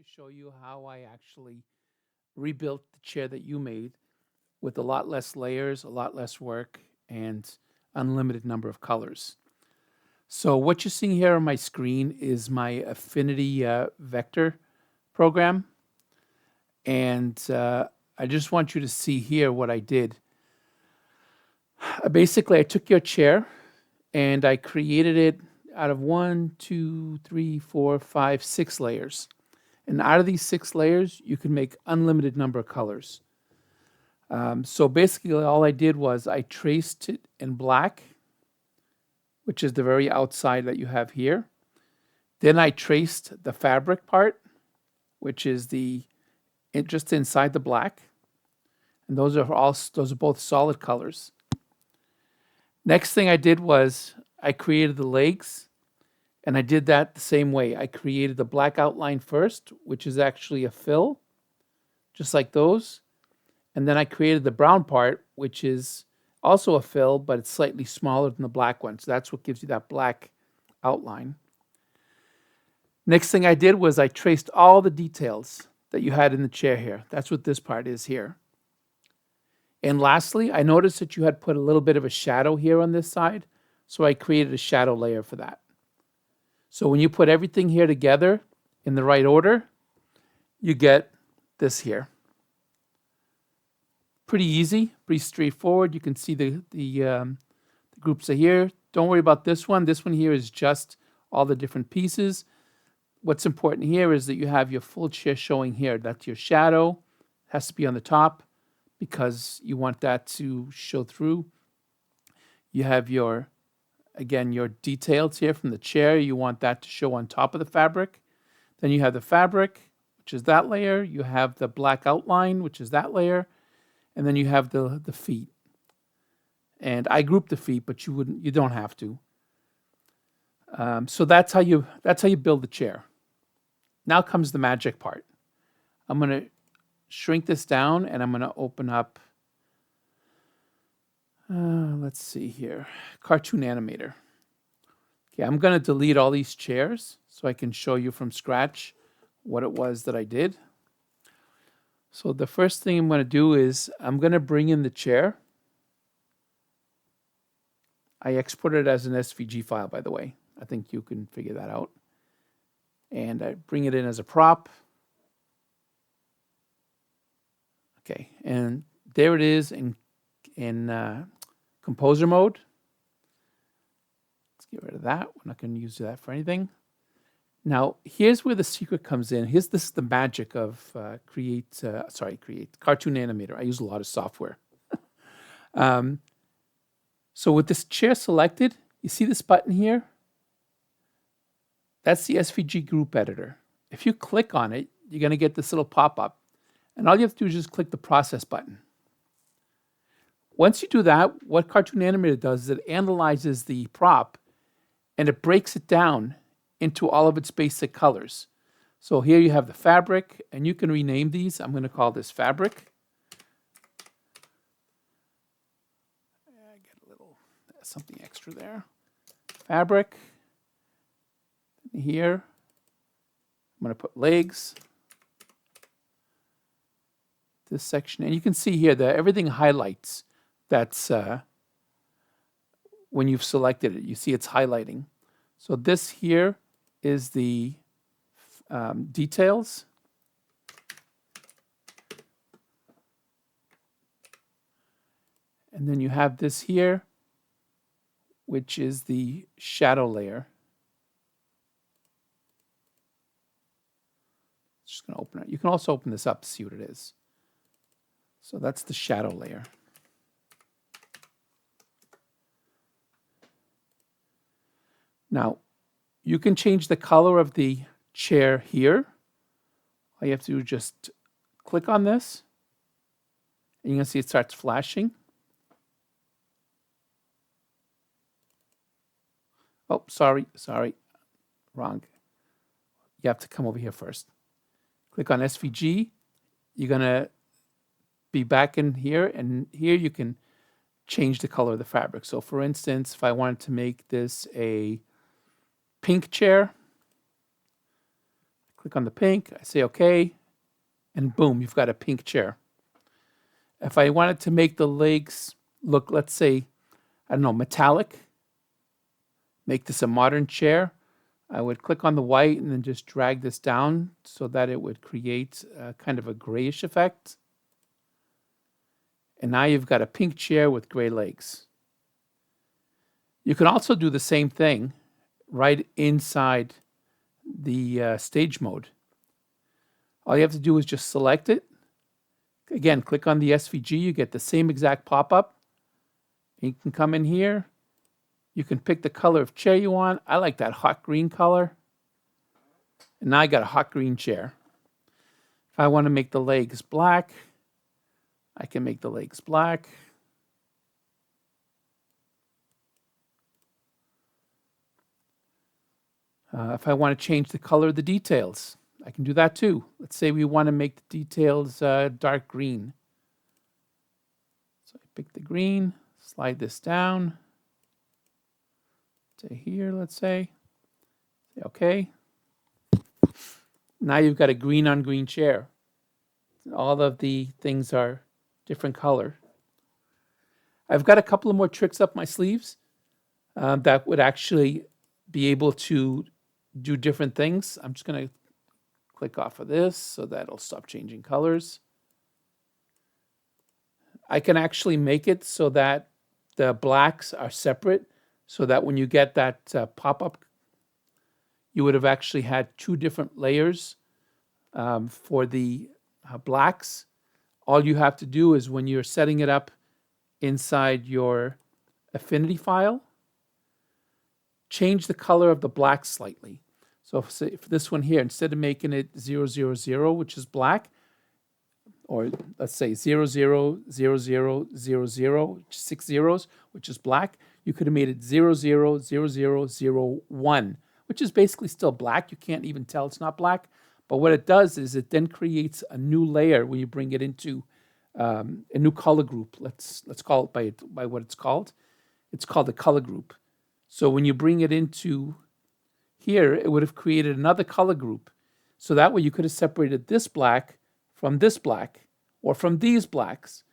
to show you how I actually rebuilt the chair that you made with a lot less layers, a lot less work, and unlimited number of colors. So what you're seeing here on my screen is my Affinity vector program. And I just want you to see here what I did. Basically, I took your chair and I created it out of 1, 2, 3, 4, 5, 6 layers. And out of these 6 layers, you can make unlimited number of colors. So basically, all I did was I traced it in black, which is the very outside that you have here. Then I traced the fabric part, which is just inside the black. And those are both solid colors. Next thing I did was I created the legs, and I did that the same way. I created the black outline first, which is actually a fill, just like those. And then I created the brown part, which is also a fill, but it's slightly smaller than the black one. So that's what gives you that black outline. Next thing I did was I traced all the details that you had in the chair here. That's what this part is here. And lastly, I noticed that you had put a little bit of a shadow here on this side. So I created a shadow layer for that. So when you put everything here together in the right order, you get this here. Pretty easy, pretty straightforward. You can see the groups are here. Don't worry about this one. This one here is just all the different pieces. What's important here is that you have your full chair showing here. That's your shadow. It has to be on the top because you want that to show through. You have your details here from the chair. You want that to show on top of the fabric. Then you have the fabric, which is that layer. You have the black outline, which is that layer. And then you have the feet. And I grouped the feet, but you don't have to. So that's how you build the chair. Now comes the magic part. I'm going to shrink this down and I'm going to open up, let's see here, Cartoon Animator. Okay, I'm going to delete all these chairs so I can show you from scratch what it was that I did. So the first thing I'm going to do is I'm going to bring in the chair. I exported it as an SVG file, by the way. I think you can figure that out. And I bring it in as a prop. Okay, and there it is in composer mode. Let's get rid of that. We're not going to use that for anything. Now, here's where the secret comes in. This is the magic of Cartoon Animator. I use a lot of software. So with this chair selected, you see this button here? That's the SVG group editor. If you click on it, you're going to get this little pop-up. And all you have to do is just click the process button. Once you do that, what Cartoon Animator does is it analyzes the prop and it breaks it down into all of its basic colors. So here you have the fabric, and you can rename these. I'm going to call this fabric. I get a little something extra there. Fabric. Here, I'm going to put legs. This section, and you can see here that everything highlights. That's when you've selected it. You see it's highlighting. So this here is the details. And then you have this here, which is the shadow layer. Just going to open it. You can also open this up to see what it is. So that's the shadow layer. Now, you can change the color of the chair here. All you have to do is just click on this, and you can see it starts flashing. Oh, sorry, wrong. You have to come over here first. Click on SVG. You're going to be back in here, and here you can change the color of the fabric. So for instance, if I wanted to make this a pink chair, Click on the pink, I say okay, and boom, you've got a pink chair. If I wanted to make the legs look, let's say, I don't know, metallic, make this a modern chair, I would click on the white and then just drag this down so that it would create kind of a grayish effect. And now you've got a pink chair with gray legs. You can also do the same thing right inside the stage mode. All you have to do is just select it. Again, click on the SVG, you get the same exact pop-up. You can come in here. You can pick the color of chair you want. I like that hot green color. And now I got a hot green chair. If I want to make the legs black, I can make the legs black. If I want to change the color of the details, I can do that too. Let's say we want to make the details dark green. So I pick the green, slide this down to here, let's say. Okay. Now you've got a green on green chair. All of the things are different color. I've got a couple of more tricks up my sleeves that would actually be able to do different things. I'm just going to click off of this so that it'll stop changing colors. I can actually make it so that the blacks are separate so that when you get that pop-up, you would have actually had two different layers for the blacks. All you have to do is when you're setting it up inside your Affinity file, change the color of the black slightly. So if this one here, instead of making it 000, which is black, or let's say 000000, 6 zeros, which is black, you could have made it 000001, which is basically still black. You can't even tell it's not black. But what it does is it then creates a new layer when you bring it into a new color group. Let's call it by what it's called. It's called a color group. So when you bring it into here, it would have created another color group. So that way you could have separated this black from this black or from these blacks.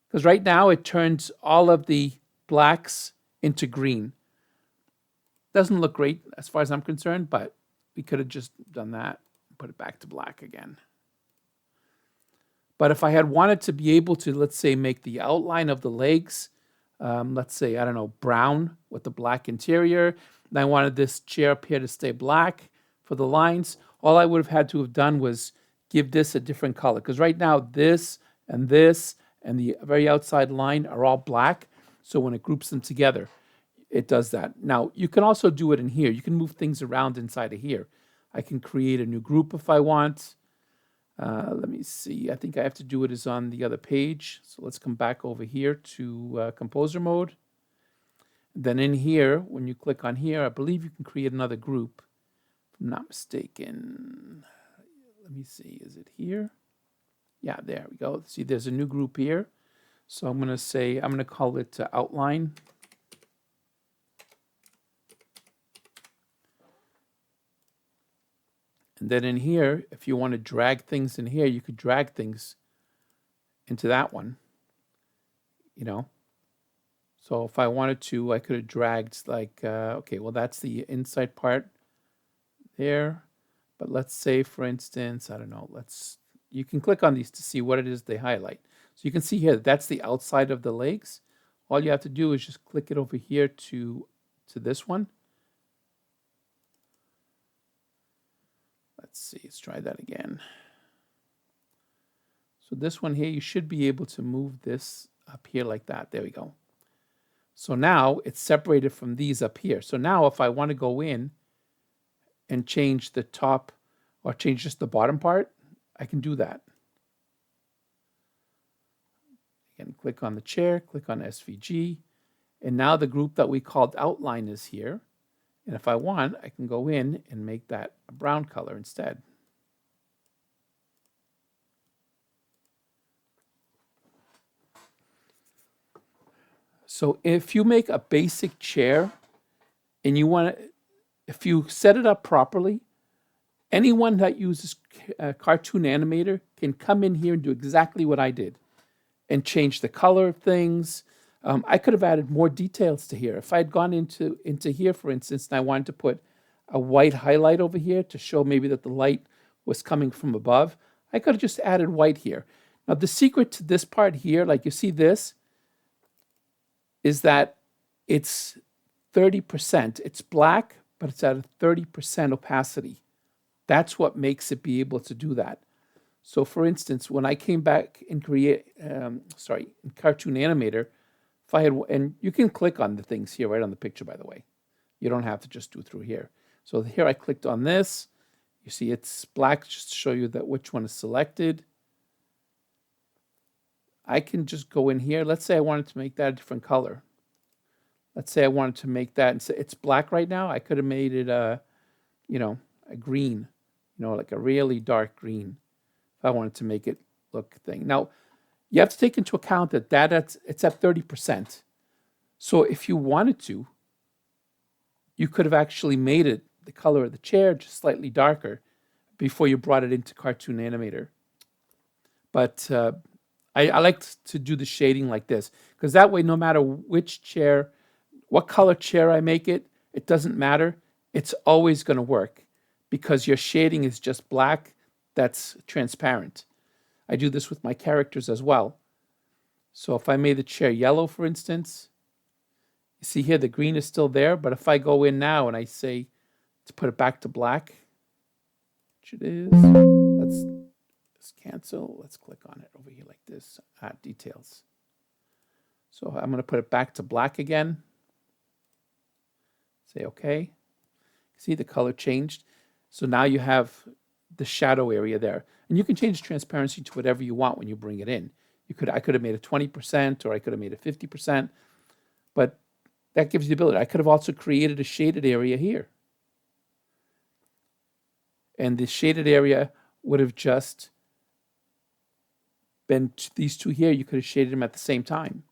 Because right now it turns all of the blacks into green. Doesn't look great as far as I'm concerned, but we could have just done that and put it back to black again. But if I had wanted to be able to, let's say, make the outline of the legs, let's say, I don't know, brown with the black interior, and I wanted this chair up here to stay black for the lines, all I would have had to have done was give this a different color. Because right now, this and the very outside line are all black. So when it groups them together, it does that. Now, you can also do it in here. You can move things around inside of here. I can create a new group if I want. Let me see. I think I have to do it as on the other page. So let's come back over here to composer mode. Then in here, when you click on here, I believe you can create another group. If I'm not mistaken. Let me see. Is it here? Yeah, there we go. See, there's a new group here. So I'm going to say, I'm going to call it outline. And then in here, if you want to drag things in here, you could drag things into that one, you know. So if I wanted to, I could have dragged like, okay, well, that's the inside part there. But let's say, for instance, I don't know, you can click on these to see what it is they highlight. So you can see here, that's the outside of the legs. All you have to do is just click it over here to this one. Let's see, let's try that again. So this one here, you should be able to move this up here like that. There we go. So now it's separated from these up here. So now if I want to go in and change the top or change just the bottom part, I can do that. Again, click on the chair, click on SVG, and now the group that we called outline is here. And if I want, I can go in and make that a brown color instead. So if you make a basic chair and you want to, if you set it up properly, Anyone that uses Cartoon Animator can come in here and do exactly what I did and change the color of things. I could have added more details to here. If I had gone into here, for instance, and I wanted to put a white highlight over here to show maybe that the light was coming from above, I could have just added white here. Now, the secret to this part here, like you see this, is that it's 30%. It's black, but it's at a 30% opacity. That's what makes it be able to do that. So for instance, when I came back and in Cartoon Animator, if I had, and you can click on the things here right on the picture, by the way. You don't have to just do through here. So here I clicked on this. You see it's black just to show you that which one is selected. I can just go in here. Let's say I wanted to make that a different color. Let's say I wanted to make that, and say it's black right now. I could have made it a green, like a really dark green. If I wanted to make it look thing. Now, you have to take into account that it's at 30%. So if you wanted to, you could have actually made it the color of the chair just slightly darker before you brought it into Cartoon Animator. But I like to do the shading like this, because that way, no matter which chair, what color chair I make it, it doesn't matter. It's always going to work because your shading is just black that's transparent. I do this with my characters as well. So if I made the chair yellow, for instance, you see here the green is still there, but if I go in now and I say to put it back to black, which it is, let's cancel. Let's click on it over here like this, details. So I'm going to put it back to black again. Say okay. See the color changed. So now you have the shadow area there. And you can change transparency to whatever you want when you bring it in. I could have made it 20% or I could have made it 50%, but that gives you the ability. I could have also created a shaded area here. And the shaded area would have just been these two here. You could have shaded them at the same time.